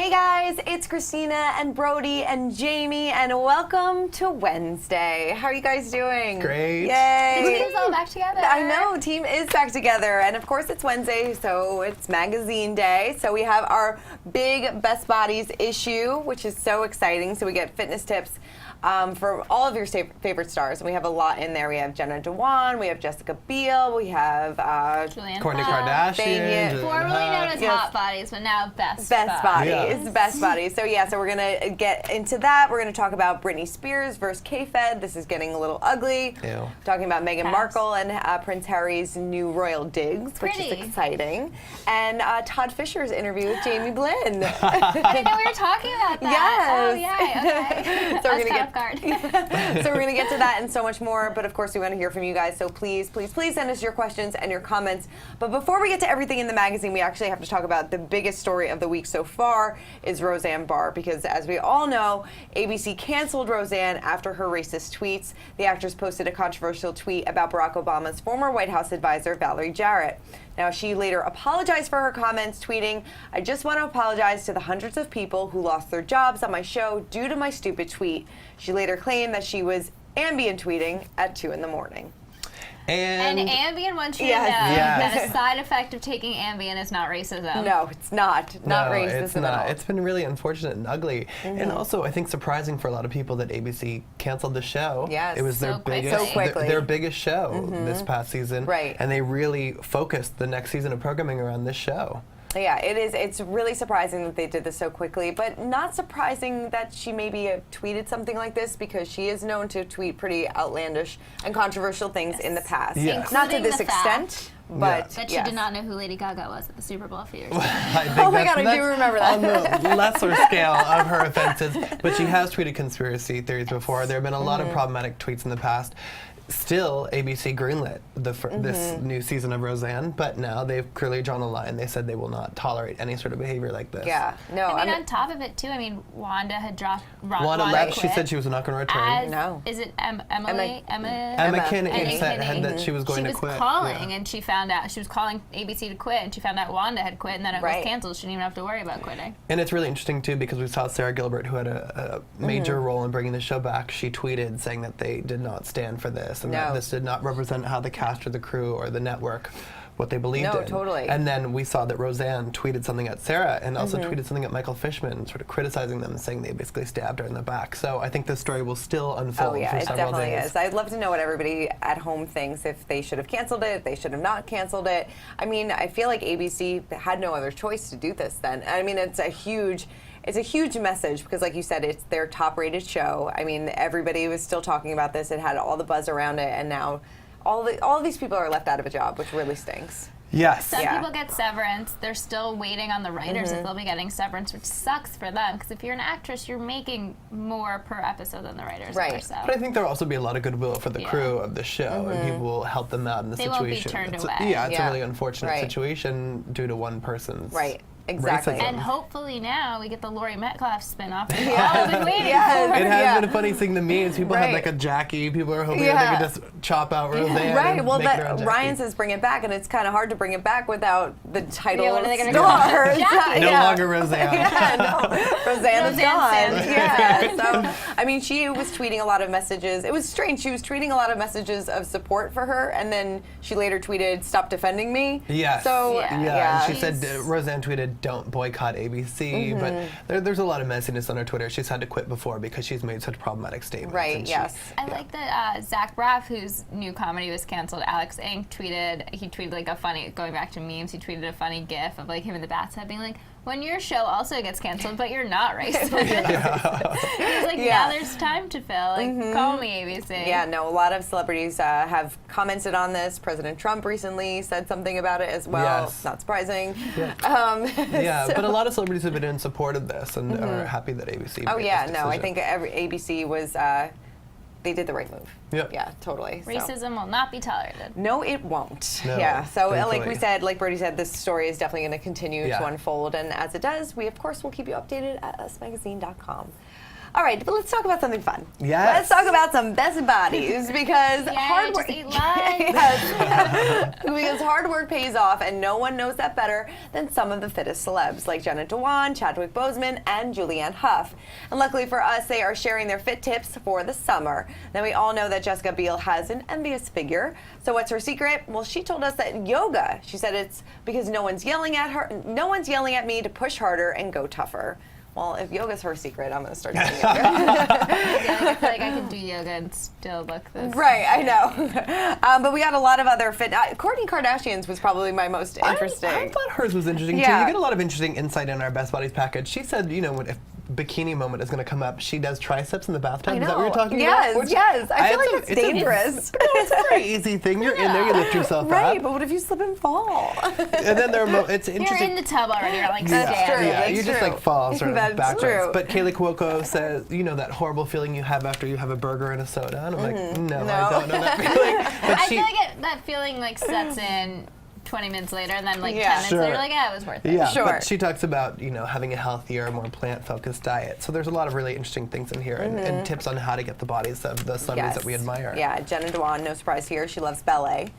Hey guys, it's Christina and Brody and Jamie, and welcome to Wednesday. How are you guys doing? Great. Yay. The team's all back together. I know, team is back together, and of course it's Wednesday, so it's magazine day. So we have our big Best Bodies issue, which is so exciting. So we get fitness tips for all of your favorite stars, and we have a lot in there. We have Jenna Dewan, we have Jessica Biel, we have Kourtney Kardashian, formerly known as Hot Bodies, but now Best Bodies. Yes. Best Bodies. So yeah, so we're gonna get into that. We're gonna talk about Britney Spears versus K-Fed. This is getting a little ugly. Ew. Talking about Meghan Markle and Prince Harry's new royal digs, which is exciting. And Todd Fisher's interview with Jamie Blynn. I didn't know we were talking about that. Yes. Oh, yeah, okay. So we're gonna get so we're going to get to that and so much more, but of course we want to hear from you guys, so please send us your questions and your comments. But before we get to everything in the magazine, we actually have to talk about the biggest story of the week so far is Roseanne Barr, because as we all know, ABC canceled Roseanne after her racist tweets. The actress posted a controversial tweet about Barack Obama's former White House advisor, Valerie Jarrett. Now, she later apologized for her comments, tweeting, "I just want to apologize to the hundreds of people who lost their jobs on my show due to my stupid tweet." She later claimed that she was Ambien tweeting at 2 in the morning. And Ambien wants you to know that a side effect of taking Ambien is not racism. No, it's not. Not racism it's not. at all. It's been really unfortunate and ugly. And also, I think surprising for a lot of people that ABC canceled the show. Yes. It was their their biggest show this past season. Right. And they really focused the next season of programming around this show. Yeah, it is. It's really surprising that they did this so quickly, but not surprising that she maybe tweeted something like this, because she is known to tweet pretty outlandish and controversial things in the past. Yes. Not to this extent, but that she did not know who Lady Gaga was at the Super Bowl a few years ago. Oh my God, I do remember that. On the lesser scale of her offenses, but she has tweeted conspiracy theories before. There have been a lot of problematic tweets in the past. Still, ABC greenlit this new season of Roseanne, but now they've clearly drawn a line. They said they will not tolerate any sort of behavior like this. Yeah, no. I mean, on top of it, too, I mean, Wanda had dropped... Wanda left. She said she was not going to return. No. Is it Emma Kinney said that she was going to quit. She was calling, and she found out... She was calling ABC to quit, and she found out Wanda had quit, and then it was canceled. She didn't even have to worry about quitting. And it's really interesting, too, because we saw Sarah Gilbert, who had a major role in bringing the show back. She tweeted saying that they did not stand for this, and that this did not represent how the cast or the crew or the network, what they believed in. No, totally. And then we saw that Roseanne tweeted something at Sarah and also tweeted something at Michael Fishman, sort of criticizing them and saying they basically stabbed her in the back. So I think this story will still unfold for several days. It definitely is. I'd love to know what everybody at home thinks, if they should have canceled it, if they should have not canceled it. I mean, I feel like ABC had no other choice to do this then. I mean, it's a huge message, because like you said, it's their top-rated show. I mean, everybody was still talking about this. It had all the buzz around it, and now all of these people are left out of a job, which really stinks. Yes. Some people get severance. They're still waiting on the writers if they'll be getting severance, which sucks for them, because if you're an actress, you're making more per episode than the writers are. So. But I think there'll also be a lot of goodwill for the crew of the show, and people will help them out in the situation. They won't be turned away. It's a really unfortunate situation due to one person's Exactly. racism. And hopefully now we get the Lori Metcalf spin-off that we've all been waiting for. It has been funny seeing the memes. People had like a Jackie. People are hoping that they could just chop out Roseanne. Right. Well, Ryan says bring it back, and it's kind of hard to bring it back without the title. What are they going to star. Jackie. No longer Roseanne. Roseanne is gone. So, I mean, she was tweeting a lot of messages. It was strange. She was tweeting a lot of messages of support for her, and then she later tweeted, "Stop defending me." Yes. So, and she said, Roseanne tweeted, "Don't boycott ABC," but there's a lot of messiness on her Twitter. She's had to quit before because she's made such problematic statements. Right, yes. I like that Zach Braff, whose new comedy was canceled, Alex Inc., tweeted like a funny, going back to memes, he tweeted a funny gif of like him in the bathtub being like, "When your show also gets canceled, but you're not racist." He's like, now there's time to fill. Like, call me ABC. Yeah, no, a lot of celebrities have commented on this. President Trump recently said something about it as well. Yes. Not surprising. But a lot of celebrities have been in support of this and are happy that ABC made this decision. I think ABC was, they did the right move. Yep. Yeah, totally. Racism will not be tolerated. No, it won't. No, So thankfully. like we said, like Brody said, this story is definitely going to continue to unfold. And as it does, we, of course, will keep you updated at usmagazine.com. All right, but let's talk about something fun. Yes. Let's talk about some best bodies because hard work. Just eat lunch. Yes. Because hard work pays off, and no one knows that better than some of the fittest celebs like Jenna Dewan, Chadwick Boseman, and Julianne Hough. And luckily for us, they are sharing their fit tips for the summer. Now we all know that Jessica Biel has an envious figure. So what's her secret? Well, she told us that yoga. She said it's because no one's yelling at her. No one's yelling at me to push harder and go tougher. Well, if yoga's her secret, I'm going to start doing yoga. I feel like I could do yoga and still look this. Right, I know. But we got a lot of other fit. Kourtney Kardashian's was probably my most interesting. I thought hers was interesting too. Yeah. You get a lot of interesting insight in our Best Bodies package. She said, if bikini moment is going to come up, she does triceps in the bathtub. I know. Is that what you're talking yes, about? Yes, I feel like it's it's dangerous. It's a very easy thing. You're in there, you lift yourself Right, up. but what if you slip and fall? And then it's interesting. You're in the tub already. You're like That's standing. true. Yeah, That's you just true. like fall sort of That's backwards. true. But Kaylee Cuoco says, that horrible feeling you have after you have a burger and a soda. And I'm like, no, I don't know that feeling. But I feel like that feeling like sets in 20 minutes later, and then like 10 minutes Sure. later, like, it was worth it. Yeah, Sure. but she talks about, having a healthier, more plant-focused diet. So there's a lot of really interesting things in here and tips on how to get the bodies of the celebrities that we admire. Yeah, Jenna Dewan, no surprise here. She loves ballet.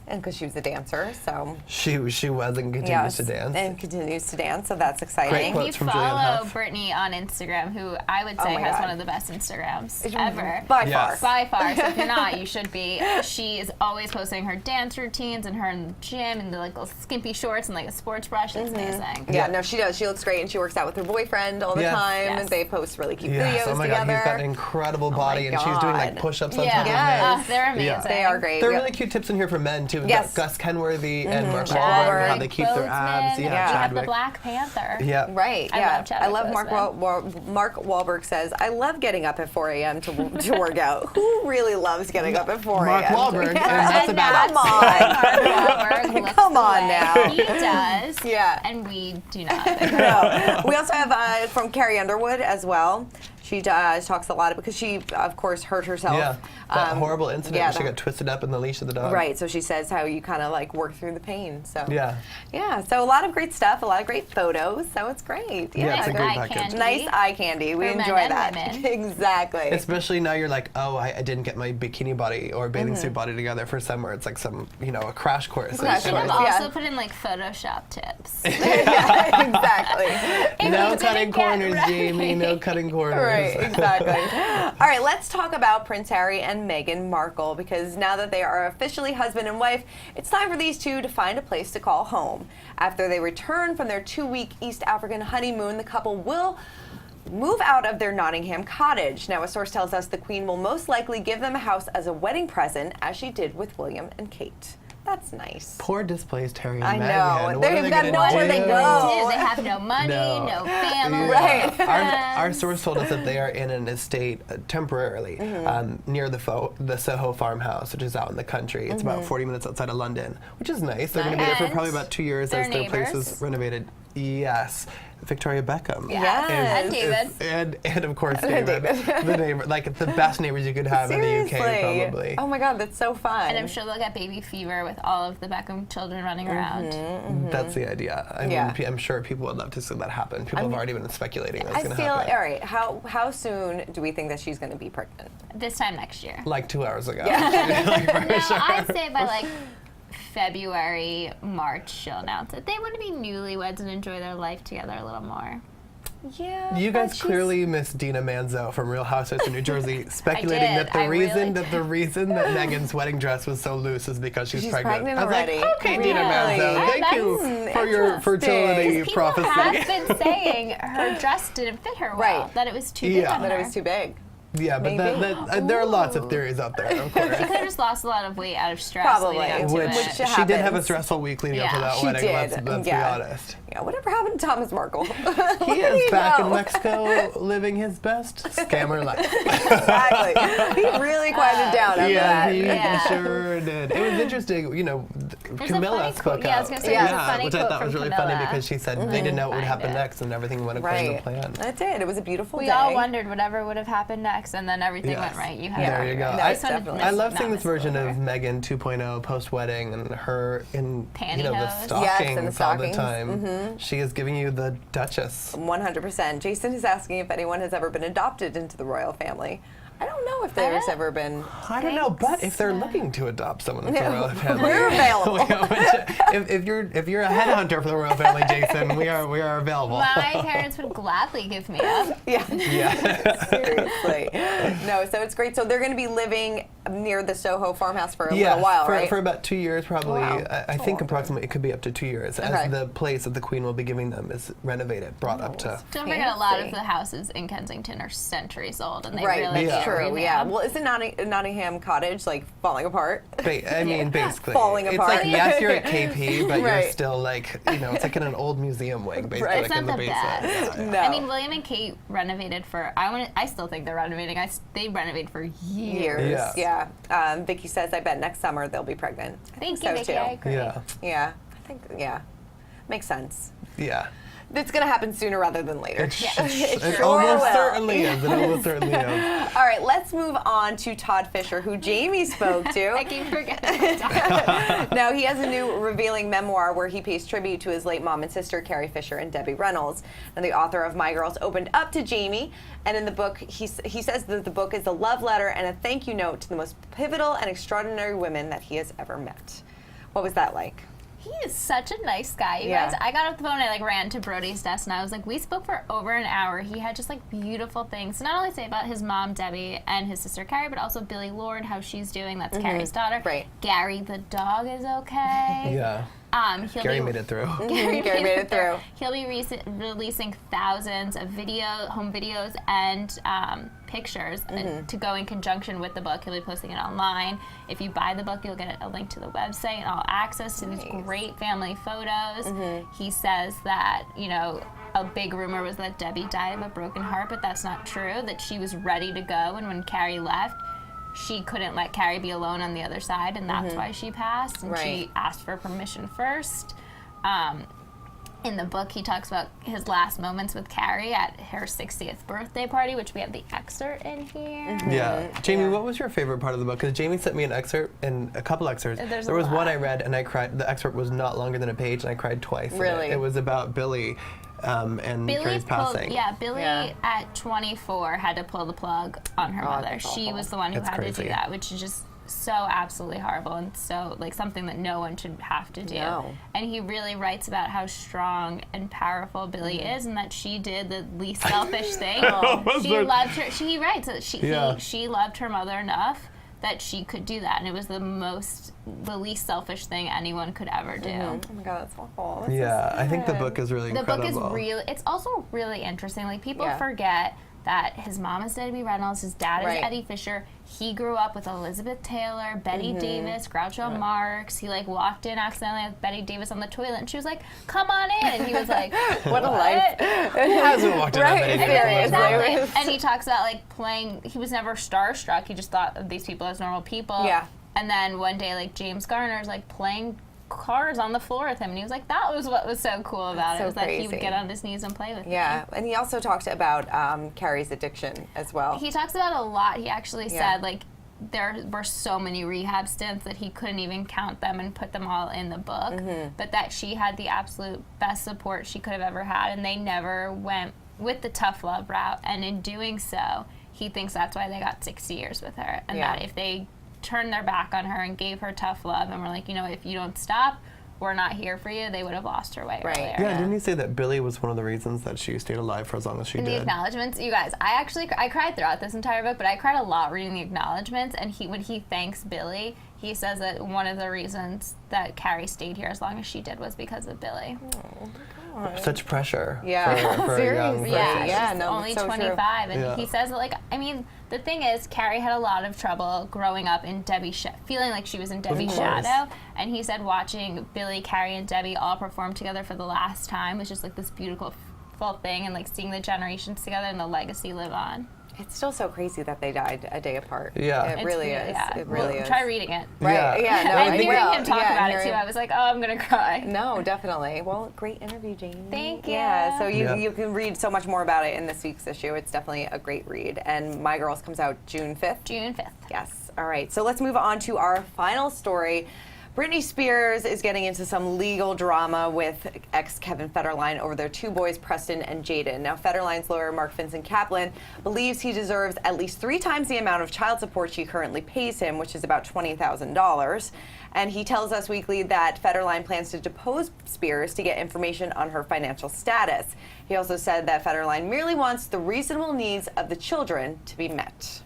And because she was a dancer, so. She was and continues to dance. And continues to dance, so that's exciting. Great And quotes you from Julianne follow Hough. Brittany on Instagram, who I would say my has God. one of the best Instagrams ever. By Yes. far. By far. So if you're not, you should be. She is always posting her dance routines and her in the gym and the like little skimpy shorts and like a sports brush. It's amazing. Yeah, no, she does. She looks great, and she works out with her boyfriend all the Yes. time. Yes. And they post really cute Yes, videos oh my together. God, he's got an incredible body, and she's doing like God. push-ups on Yeah. top of him. Yes. They're amazing. Yeah. They are great. There are We really cute tips in here for men too. We've Yes. got Gus Kenworthy and Mark Chadwick Wahlberg, how they keep their abs. Boseman. Yeah, You have the Chadwick. Black Panther. Yeah. Right, I yeah. love Chadwick love Mark Boseman. Mark Wahlberg says, I love getting up at 4 a.m. to work out. Who really loves getting up at 4 a.m.? Mark Wahlberg, and Yeah. that's And about that's it. Come on. Mark Wahlberg looks Come the on way now. He does. Yeah. And we do not. No. We also have from Carrie Underwood as well. She talks a lot because she, of course, hurt herself. Yeah, that horrible incident yeah, where she got twisted up in the leash of the dog. Right, so she says how you kind of like work through the pain. So Yeah. yeah, so a lot of great stuff, a lot of great photos. So it's great. Yeah, it's a Nice great eye package. candy. Nice eye candy. We For men enjoy and that. women. Exactly. Especially now you're like, oh, I didn't get my bikini body or bathing suit body together for summer. It's like some, a crash course. Crash Should have course. Yeah. also put in like Photoshop tips. Yeah, exactly. If No you cutting didn't get corners, right. Jamie. No cutting corners. Right, exactly. All right, let's talk about Prince Harry and Meghan Markle because now that they are officially husband and wife, it's time for these two to find a place to call home. After they return from their 2-week East African honeymoon, the couple will move out of their Nottingham cottage. Now, a source tells us the Queen will most likely give them a house as a wedding present, as she did with William and Kate. That's nice. Poor displaced Harry and I Meghan. know. What are They've they got gonna nowhere to do? go. They have no money, no family. Right. Our source told us that they are in an estate temporarily near the Soho farmhouse, which is out in the country. It's about 40 minutes outside of London, which is nice. They're going to be there for And probably about 2 years they're as their place neighbors. is renovated. Yes. Victoria Beckham. Yes. And David. And of course David. The neighbor, like the best neighbors you could have in the UK Seriously. probably. Oh my God, that's so fun. And I'm sure they'll get baby fever with all of the Beckham children running around. That's the idea. I Yeah. mean, I'm sure people would love to see that happen. People have already been speculating that's I going to feel, happen. all right, how soon do we think that she's going to be pregnant? This time next year. Like 2 hours ago. No, I'd say by like February, March, she'll announce it. They want to be newlyweds and enjoy their life together a little more. Yeah. You but guys she's- clearly miss Dina Manzo from Real Housewives of New Jersey speculating did. that the I really reason that Meghan's wedding dress was so loose is because she's pregnant. I was already. like, okay, Dina Really? Manzo, thank you for your fertility People prophecy. have been saying her dress didn't fit her well, Right. that it was too big Yeah. on That her. it was too big. Yeah, but Maybe. there are lots of theories out there, of course. She could have just lost a lot of weight out of stress Probably. leading up to Which it. she did have a happens. stressful week leading up to Yeah, that she wedding. did. Let's be Yeah. honest. Yeah, whatever happened to Thomas Markle? He is back in Mexico living his best scammer life. Exactly. He really quieted down after Yeah, that. he Yeah. sure did. It was interesting, There's a Camilla funny spoke quote. Yeah, I was out. gonna say, there's a funny which I quote thought was from really funny Camilla. because she said they didn't know what would Find happen it. next and everything went according Right. to plan. That did. It was a beautiful We day. all wondered whatever would have happened next. next, and then everything went right. You had There you go. No, I, it's definitely- I love seeing not this version of miss Meghan 2.0 post-wedding and her in the Pantyhose. stockings Yes, in the all the stockings. time. She is giving you the Duchess. 100%. Jason is asking if anyone has ever been adopted into the royal family. I don't know if there's ever been. I don't know, but if they're looking to adopt someone into the royal family, We're available. if you're a headhunter for the royal family, Jason, we are available. My parents would gladly give me up. Yeah. Yeah. Seriously. No, so it's great. So they're going to be living near the Soho farmhouse for a little while, right? For about 2 years, probably. Wow. I think approximately it could be up to 2 years, as the place that the Queen will be giving them is renovated, brought up to. Don't forget, a lot of Fancy. the houses in Kensington are centuries old, and they Right, really that's need true. revamp. Yeah. Well, isn't Nottingham Cottage like falling apart? I mean, basically, Falling it's apart. like yes, you're at KP, but Right. you're still like it's like in an old museum wing, basically, Right. like It's in not the the basement. best. Yeah, yeah. No. I mean, William and Kate renovated for. I still think they're renovating. They renovated for years. Yeah. Vicky says, I bet next summer they'll be pregnant. I Thank think you, so Vicky. I too. agree. Yeah, Yeah. I think, makes sense. yeah. It's going to happen sooner rather than later. It sure almost will. certainly is. It almost certainly is. All right, let's move on to Todd Fisher, who Jamie spoke to. I keep forgetting. Now, he has a new revealing memoir where he pays tribute to his late mom and sister, Carrie Fisher and Debbie Reynolds. And the author of My Girls opened up to Jamie. And in the book, he says that the book is a love letter and a thank you note to the most pivotal and extraordinary women that he has ever met. What was that like? He is such a nice guy, you Yeah. guys. I got off the phone, I ran to Brody's desk, and I was like, we spoke for over an hour. He had just beautiful things to not only say about his mom, Debbie, and his sister, Carrie, but also Billy Lord, how she's doing. That's Carrie's daughter. Right. Gary the dog is okay. Yeah. Gary made it through. Gary made it through. He'll be releasing thousands of home videos and pictures to go in conjunction with the book. He'll be posting it online. If you buy the book, you'll get a link to the website and all access to these great family photos. He says that, a big rumor was that Debbie died of a broken heart, but that's not true, that she was ready to go, and when Carrie left, she couldn't let Carrie be alone on the other side, and that's why she passed, and she asked for permission first. In the book, he talks about his last moments with Carrie at her 60th birthday party, which we have the excerpt in here. Yeah. Jamie, what was your favorite part of the book? Because Jamie sent me an excerpt and a couple excerpts. There's there a was one lot. I read and I cried. The excerpt was not longer than a page and I cried twice. in it. Really? It was about Billy and Carrie's passing. Billy at 24 had to pull the plug on her mother. that's She awful. was the one who It's had to crazy. do that, which is just so absolutely horrible and so something that no one should have to do. No. And he really writes about how strong and powerful Billy is, and that she did the least selfish thing. She loved her. He writes that she loved her mother enough that she could do that, and it was the least selfish thing anyone could ever do. Oh my God, that's awful. That's so Yeah, I think the sad. book is really The incredible. book is really, it's also really interesting. People Yeah. forget that his mom is Debbie Reynolds, his dad Right. is Eddie Fisher. He grew up with Elizabeth Taylor, Betty Davis, Groucho Marx. He walked in accidentally with Betty Davis on the toilet, and she was like, "Come on in," and he was like, What a life. Who hasn't walked in on Right, Betty Davis? seriously. Exactly. And he talks about playing. He was never starstruck. He just thought of these people as normal people. Yeah. And then one day, James Garner's playing cards on the floor with him, and he was like, that was what was so cool about That's it, was so that he crazy. would get on his knees and play with Yeah, me. and he also talked about Carrie's addiction as well. He talks about it a lot. He actually Yeah. said there were so many rehab stints that he couldn't even count them and put them all in the book, but that she had the absolute best support she could have ever had, and they never went with the tough love route, and in doing so, he thinks that's why they got 60 years with her, and Yeah. that if they turned their back on her and gave her tough love and were like, if you don't stop, we're not here for you, they would have lost her way Right. earlier. Yeah, didn't you say that Billy was one of the reasons that she stayed alive for as long as she In the did? acknowledgments, you guys, I cried throughout this entire book, but I cried a lot reading the acknowledgments, and when he thanks Billy, he says that one of the reasons that Carrie stayed here as long as she did was because of Billy. Such pressure Yeah. for a young Seriously. person. Yeah, she's no, only that's so true. 25, and Yeah. he says that, the thing is, Carrie had a lot of trouble growing up in Debbie's feeling like she was in Debbie's course. shadow, and he said watching Billy, Carrie, and Debbie all perform together for the last time was just this beautiful thing, and seeing the generations together and the legacy live on. It's still so crazy that they died a day apart. Yeah. It really is. Yeah. It really is. Try reading it. Right. Yeah. No. And I hearing will. him talk Yeah, about it too, hearing- I was like, oh, I'm gonna cry. No, definitely. Well, great interview, Jamie. Thank you. Yeah, so Yeah. you can read so much more about it in this week's issue. It's definitely a great read. And My Girls comes out June 5th. June 5th. Yes. All right. So let's move on to our final story. Britney Spears is getting into some legal drama with ex-Kevin Federline over their two boys, Preston and Jaden. Now, Federline's lawyer, Mark Vincent Kaplan, believes he deserves at least 3 times the amount of child support she currently pays him, which is about $20,000. And he tells Us Weekly that Federline plans to depose Spears to get information on her financial status. He also said that Federline merely wants the reasonable needs of the children to be met.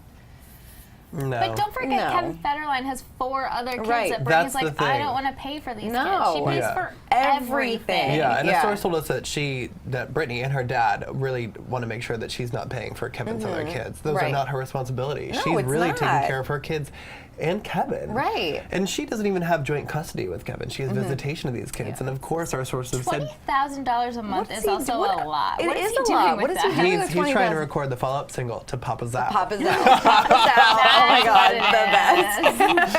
No. But don't forget, No. Kevin Federline has 4 other kids Right. that That's Britney's the like, I thing. don't want to pay for these No. kids. She pays Yeah. for Everything. everything. Yeah, and Yeah. a source told us that Brittany and her dad really want to make sure that she's not paying for Kevin's other kids. Those are Right. not her responsibility. No, She's it's really not. taking care of her kids and Kevin. Right. And she doesn't even have joint custody with Kevin. She has visitation of these kids. And of course, our sources said $20,000 a month What's is he also doing? a lot. It What is he a doing lot. with What is he that? doing? he's with trying to 20,000. record the follow-up single to Papa's Out. Papa's out. Papa's out. Oh my God, the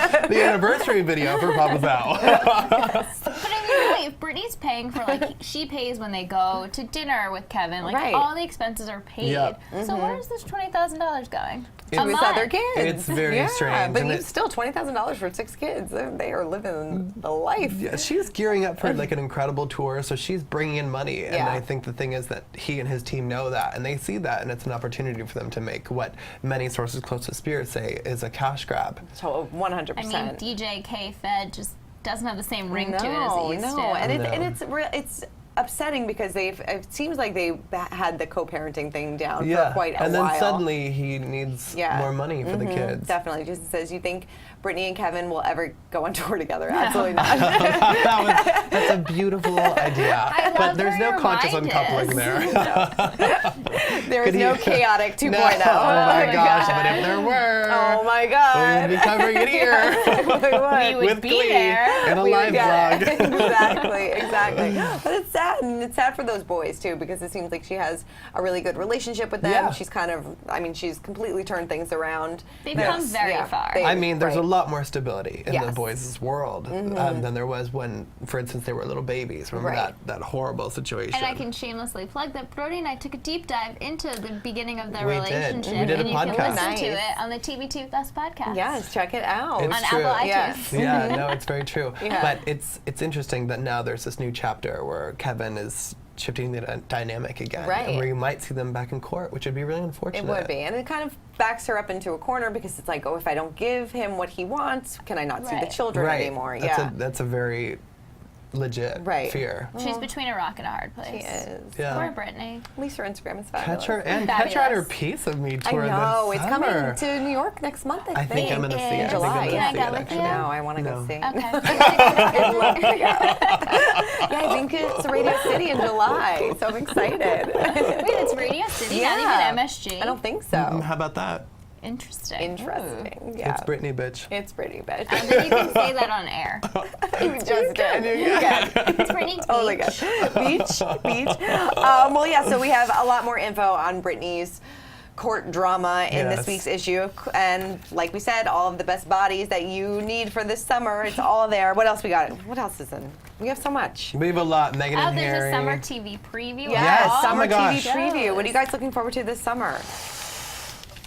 best. The anniversary video for Papa's Out. But I mean, really, if Brittany's paying for, like, she pays when they go to dinner with Kevin, like, Right. all the expenses are paid. Yeah. So where is this $20,000 going? To his other kids. It's very strange, But and it's still $20,000 for 6 kids. They are living the life. Yeah, she's gearing up for like an incredible tour, so she's bringing in money. And Yeah. I think the thing is that he and his team know that, and they see that, and it's an opportunity for them to make what many sources close to Spears say is a cash grab. So 100%. I mean, DJ K-Fed just doesn't have the same ring to it as it used to. And it's upsetting because it seems like they had the co-parenting thing down for quite a while. And then suddenly he needs more money for the kids. Definitely. Jason says, you think Britney and Kevin will ever go on tour together? Absolutely not. That's a beautiful idea. I But love there's where no your conscious mind uncoupling is. there. There is Could no he- chaotic 2.0. No. Oh my gosh, God. but if there were, Oh my we God. would be covering it here. We would With be Glee there. and a We would live get vlog. it. Exactly. But it's sad, and it's sad for those boys too, because it seems like she has a really good relationship with them. Yeah. She's she's completely turned things around. They've come very far. I mean, there's a right. lot more stability in the Yes. boys' world than there was when, for instance, they were little babies. Remember Right. that horrible situation? And I can shamelessly plug that Brody and I took a deep dive into the beginning of their We did. relationship. We did a and you podcast. can listen Nice. to it on the TV2 with Us podcast. Yes, check it out. It's on true. Apple Yes. iTunes. Yeah, no, it's very true. Yeah. But it's interesting that now there's this new chapter where Kevin is shifting the dynamic again, Right. and where you might see them back in court, which would be really unfortunate. It would be, and it kind of backs her up into a corner because it's like, oh, if I don't give him what he wants, can I not see the Right. children Right. anymore? That's a very legit Right. fear. She's between a rock and a hard place. She is. Yeah. Poor Brittany. At least her Instagram is fabulous. Catch her and catch her at her Fabulous. Piece of Me I tour know, this it's summer. coming to New York next month, I I think I'm gonna see it. In July. I think I'm Can I gonna go see with it. you? No, I want to No. go see. Okay. Yeah, I think it's Radio City in July, so I'm excited. Wait, it's Radio City, not even MSG. I don't think so. How about that? Interesting. Interesting. Yeah. It's Britney, bitch. It's pretty, bitch. And then you can say that on air. You just did. It's Brittany's Totally beach. good. Beach. Well, yeah, so we have a lot more info on Britney's court drama in this Yes. week's issue. And like we said, all of the best bodies that you need for this summer, it's all there. What else we got? What else is in? We have so much. We have a lot. Meghan Oh, and there's Harry. a summer TV preview. Yes, of all summer my gosh. TV preview. What are you guys looking forward to this summer?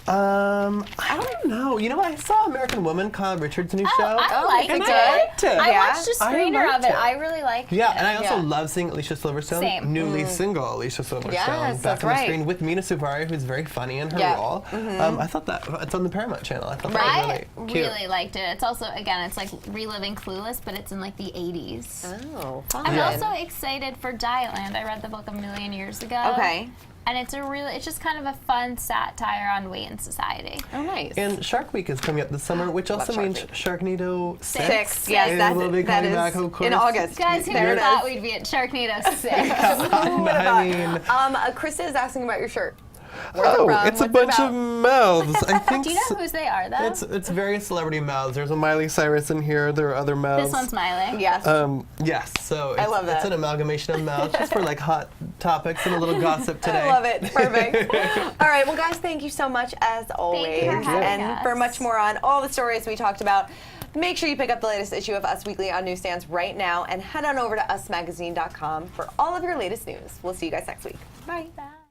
I don't know. You know, I saw American Woman, Kyle Richards' new show. I liked and it. I liked it. I Yeah. watched a I screener liked of it. it. I really liked it. Yeah, and I also Yeah. love seeing Alicia Silverstone, Same. newly single Alicia Silverstone, Yes, back that's on the right. screen with Mina Suvari, who's very funny in her Yeah. role. I thought that it's on the Paramount Channel. I thought that I was really cute. really liked it. It's also, again, it's like reliving Clueless, but it's in like the 80s. Oh, fun. I'm also excited for Dietland. I read the book a million years ago. Okay. And it's just kind of a fun satire on weight in society. Oh, nice. And Shark Week is coming up this summer, which also Shark means Week. Sharknado 6. Six. Yes, And that's we'll be that coming is back, of course. in August. Guys, who There it thought is. we'd be at Sharknado 6? I mean, Krista is asking about your shirt. Where's it from? It's a What's it bunch about? of mouths. I think Do you know whose they are, though? it's various celebrity mouths. There's a Miley Cyrus in here. There are other mouths. This one's Miley. Yes. Yes, so it's, I love that. It's an amalgamation of mouths just for like hot topics and a little gossip today. I love it. Perfect. All right. Well, guys, thank you so much as always. you for having And us. for much more on all the stories we talked about, make sure you pick up the latest issue of Us Weekly on newsstands right now and head on over to usmagazine.com for all of your latest news. We'll see you guys next week. Bye. Bye.